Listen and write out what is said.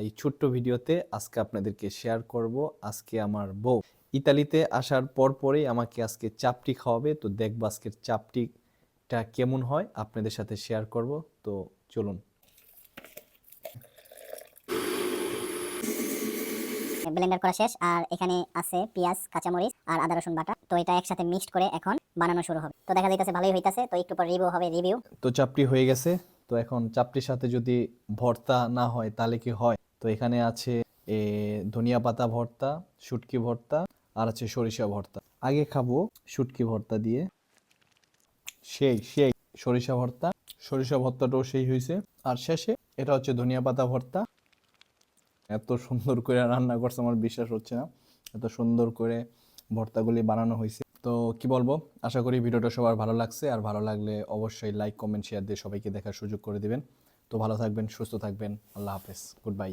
এই ছোট্ট ভিডিওতে আজকে আপনাদেরকে শেয়ার করব আজকে আমার বউ ইতালিতে আসার পরেই আমাকে আজকে চাপটি খাওয়াবে। তো দেখব আজকের চাপটিটা কেমন হয়, আপনাদের সাথে শেয়ার করব। তো চলুন। ব্লেন্ডার করা শেষ আর এখানে আছে পেঁয়াজ, কাঁচামরিচ আর আদা রসুন বাটা। তো এটা একসাথে মিক্সড করে এখন বানানো শুরু হবে। তো দেখা যাইতেছে ভালোই হইতাছে। তো একটু পর রিভিউ হবে। তো চাপটি হয়ে গেছে। তো এখন চাপটির সাথে যদি ভর্তা না হয় তাহলে কি হয়? তো এখানে আছে ধনিয়া পাতা ভর্তা, শুটকি ভর্তা আর আছে সরিষা ভর্তা। আগে খাবো শুটকি ভর্তা দিয়ে। সেই সেই সরিষা ভর্তাটাও সেই হয়েছে। আর শেষে এটা হচ্ছে ধনিয়া পাতা ভর্তা। এত সুন্দর করে রান্না করছে আমার বিশ্বাস হচ্ছে না, এত সুন্দর করে ভর্তাগুলি বানানো হয়েছে। তো কি বলবো, আশা করি ভিডিওটা সবার ভালো লাগছে। আর ভালো লাগলে অবশ্যই লাইক, কমেন্ট, শেয়ার দিয়ে সবাইকে দেখার সুযোগ করে দিবেন। তো ভালো থাকবেন, সুস্থ থাকবেন। আল্লাহ হাফেজ, গুড বাই।